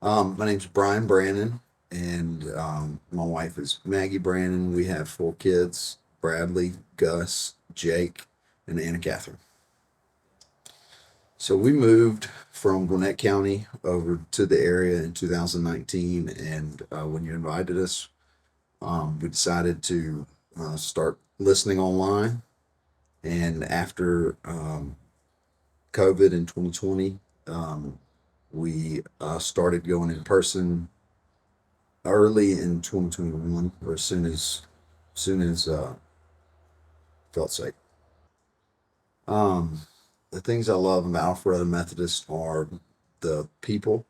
My name's Brian Branon, and my wife is Maggie Branon. We have four kids: Bradley, Gus, Jake, and Anna Catherine. So we moved from Gwinnett County over to the area in 2019, and when you invited us, we decided to start listening online. And after COVID in 2020, we started going in person early in 2021, or as soon as felt safe. Um, the things I love about Alpharetta Methodist are the people,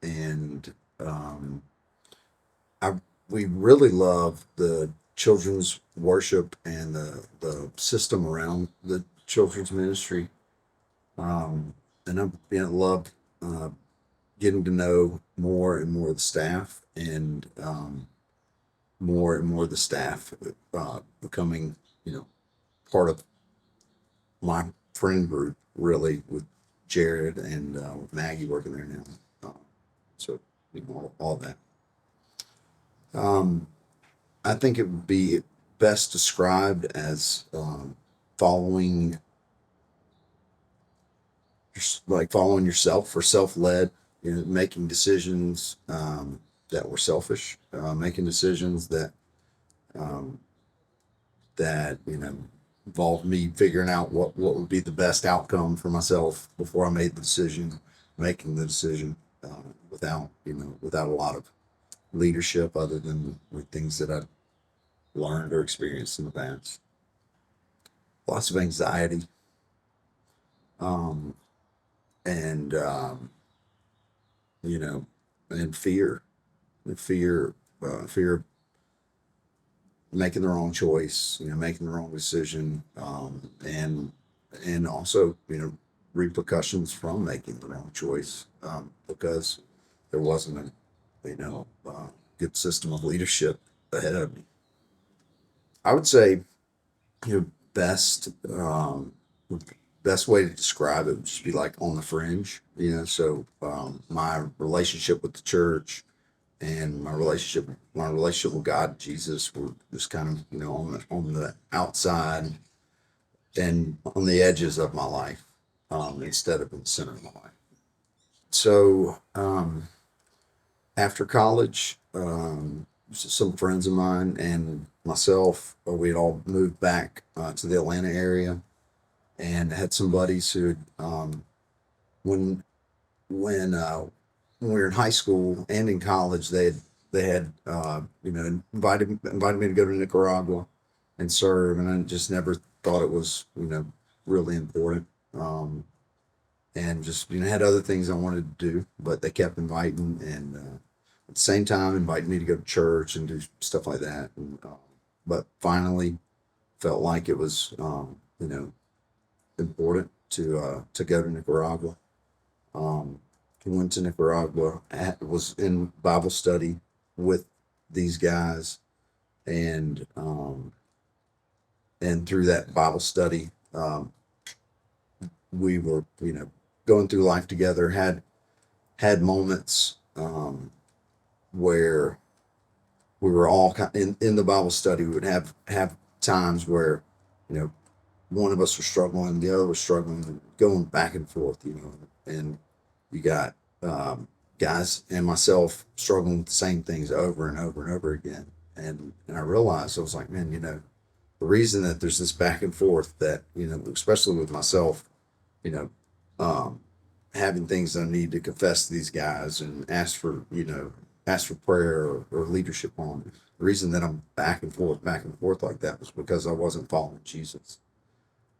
and I we really love the children's worship and the system around the children's ministry. And I love uh, getting to know more and more of the staff, and more and more of the staff becoming, you know, part of my friend group, really, with Jared and with Maggie working there now. So, all that. Um, I think it would be best described as following, like following yourself, or self-led. Making decisions that were selfish, making decisions um, that involved me figuring out what would be the best outcome for myself before I made the decision, making the decision, without a lot of leadership other than with things that I learned or experienced in the past. Lots of anxiety, um, and you know, and fear, fear, fear of making the wrong choice, making the wrong decision, and also repercussions from making the wrong choice, because there wasn't good system of leadership ahead of me. I would say, best best way to describe it would just be like on the fringe. So my relationship with the church and my relationship with God, Jesus, were just kind of on the outside and on the edges of my life, instead of in the center of my life. So after college, some friends of mine and myself, we had all moved back to the Atlanta area, and had some buddies who had, when when uh, when we were in high school and in college, they had invited me to go to Nicaragua and serve, and I just never thought it was really important. And just had other things I wanted to do, but they kept inviting, and at the same time inviting me to go to church and do stuff like that. And but finally felt like it was important to go to Nicaragua. Um, Went to Nicaragua, was in Bible study with these guys, and through that Bible study, we were going through life together. Had moments where we were all in the Bible study. We would have times where you know one of us was struggling, the other was struggling, going back and forth. And you got guys and myself struggling with the same things over and over and over again. And I realized, I was like, man, the reason that there's this back and forth, that especially with myself, you know, um, having things that I need to confess to these guys and ask for prayer, or leadership on. The reason that I'm back and forth like that was because I wasn't following Jesus.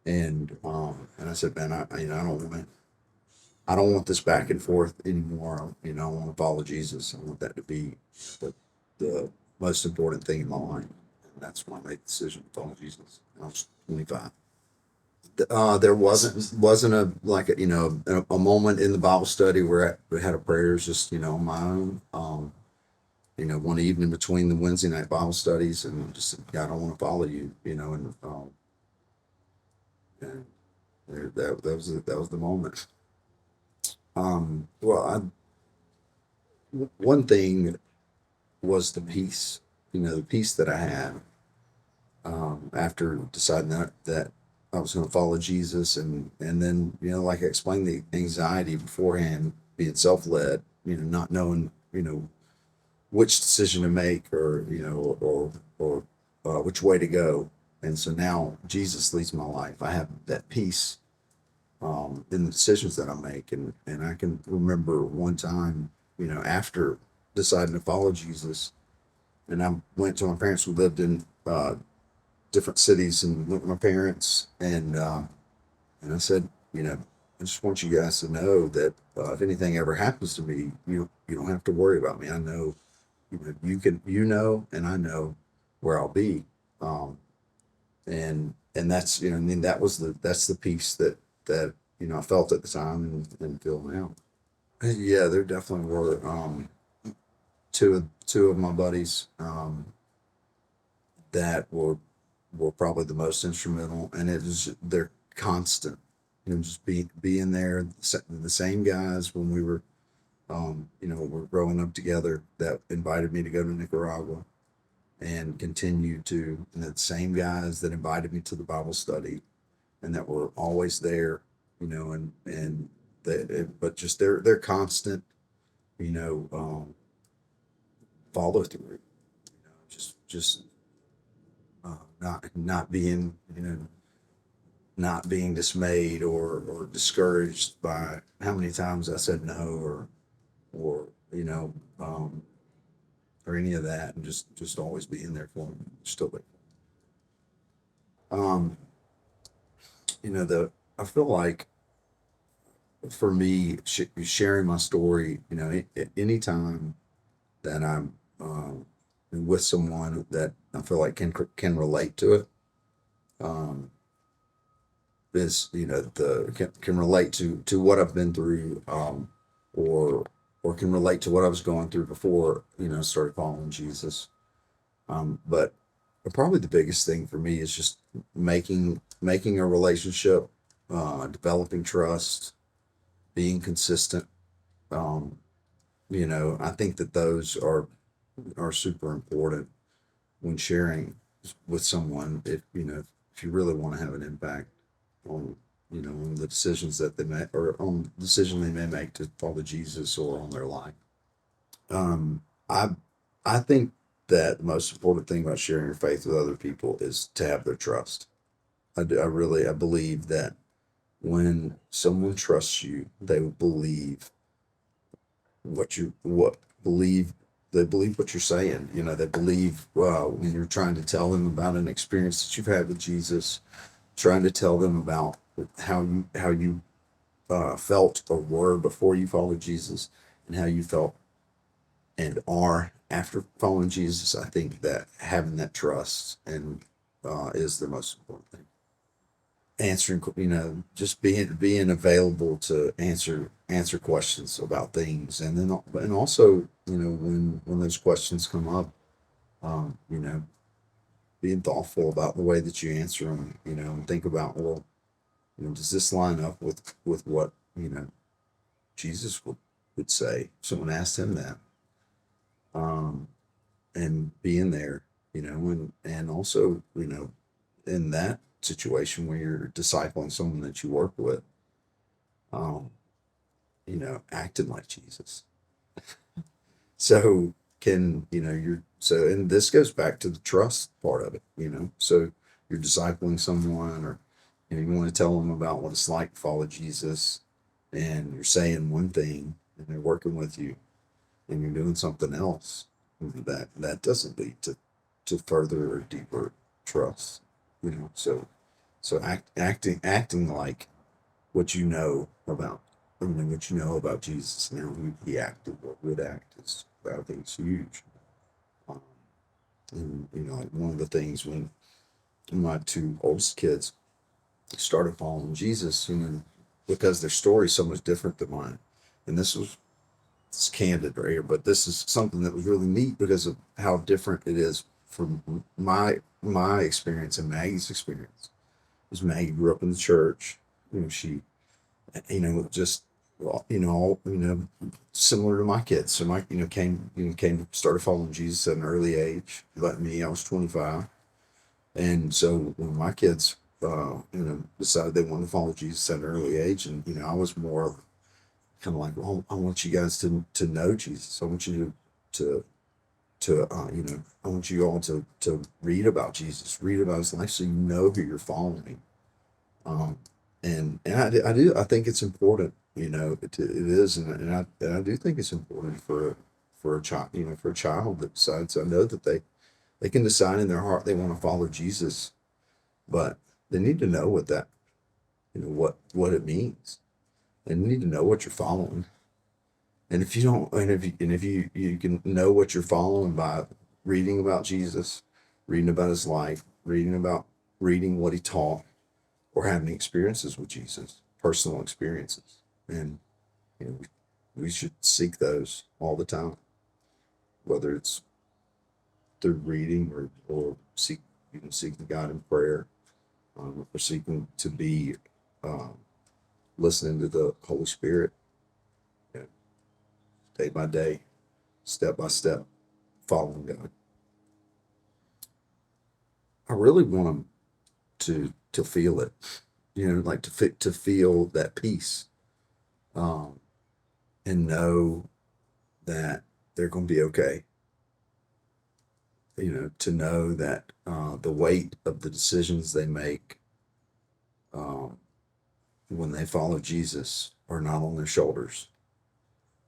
And I said, man, I don't want this back and forth anymore. I want to follow Jesus. I want that to be the most important thing in my life. And that's when I made the decision to follow Jesus. I was 25. There wasn't a like a moment in the Bible study where we had a prayers just on my own. One evening between the Wednesday night Bible studies, and just said, God, I want to follow you. And that was the moment. Well, one thing was the peace, the peace that I had after deciding that I was going to follow Jesus, and then like I explained, the anxiety beforehand, being self led, not knowing which decision to make, or which way to go, and so now Jesus leads my life. I have that peace in the decisions that I make, and I can remember one time, after deciding to follow Jesus, and I went to my parents who lived in different cities, and went with my parents, and I said, I just want you guys to know that if anything ever happens to me, you don't have to worry about me. I know, you can, and I know where I'll be, um, and that's, I mean, that's the peace that I felt at the time, and feel now. Yeah, there definitely were two of my buddies that were probably the most instrumental, and it was they're constant, just being there, the same guys when we were we're growing up together, that invited me to go to Nicaragua, and continued to, and the same guys that invited me to the Bible study, and that were always there, and but just they're constant, you know, um, follow through, just not being, not being dismayed or discouraged by how many times I said no, or or any of that, and just always being there for them, still there. Um, the I feel like for me, sharing my story, anytime that I'm with someone that I feel like can relate to it, um, is the can relate to what I've been through, or can relate to what I was going through before started following Jesus. But probably the biggest thing for me is just making a relationship, developing trust, being consistent. Um, I think that those are super important when sharing with someone, if you really want to have an impact on on the decisions that they make, or on the decision they may make to follow Jesus, or on their life. Um, I I think that the most important thing about sharing your faith with other people is to have their trust. I believe that when someone trusts you, they will believe what believe they believe what you're saying. They believe, when you're trying to tell them about an experience that you've had with Jesus, trying to tell them about how you felt or were before you followed Jesus, and how you felt and are after following Jesus. I think that having that trust and is the most important thing. Answering, just being available to answer questions about things, and then and also, when those questions come up, um, you know, being thoughtful about the way that you answer them, and think about, well, does this line up with what Jesus would say? If someone asked him that, um, and being there, and also, in that situation where you're discipling someone that you work with, um, acting like Jesus. So and this goes back to the trust part of it, So you're discipling someone, or you want to tell them about what it's like to follow Jesus, and you're saying one thing, and they're working with you, and you're doing something else. That doesn't lead to further or deeper trust, So acting like what you know about, what you know about Jesus, and how he acted or would act, is, I think, it's huge. Um, and like one of the things when my two oldest kids started following Jesus, because their story is so much different than mine, and it's candid right here, but this is something that was really neat because of how different it is from my experience and Maggie's experience. Because Maggie grew up in the church, she, just well, similar to my kids. So my, started following Jesus at an early age. Like me, I was 25. And so when my kids, decided they wanted to follow Jesus at an early age, and, I was more kind of like, well, I want you guys to know Jesus. I want you I want you all to read about Jesus, read about his life so you know who you're following. Um, and I think it's important, it is. And I do think it's important for a child, for a child that decides, I know that they can decide in their heart they want to follow Jesus, but they need to know what that, what it means. They need to know what you're following. And if you don't, and if you can know what you're following by reading about Jesus, reading about his life, reading what he taught, or having experiences with Jesus, personal experiences. And we should seek those all the time, whether it's through reading or seeking God in prayer, or seeking to be um, listening to the Holy Spirit, you know, day by day, step by step, following God. I really want them to feel it, like to feel that peace, um, and know that they're going to be okay. To know that the weight of the decisions they make, um, when they follow Jesus are not on their shoulders.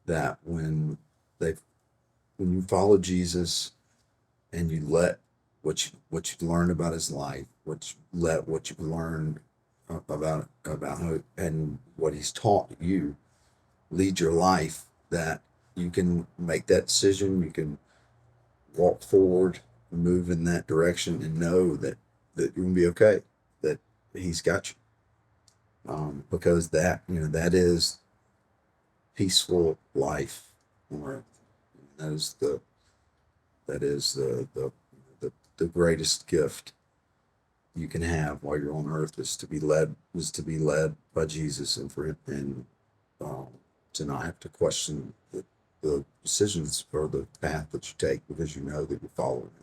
That they when you follow Jesus and you let what you learn about his life, what you learned about how, and what he's taught you, lead your life, that you can make that decision, you can walk forward, move in that direction, and know that you're gonna be okay, that he's got you. Because that is peaceful life on earth. That is the greatest gift you can have while you're on earth, is to be led by Jesus, and um, to not have to question the decisions or the path that you take, because you know that you're following him.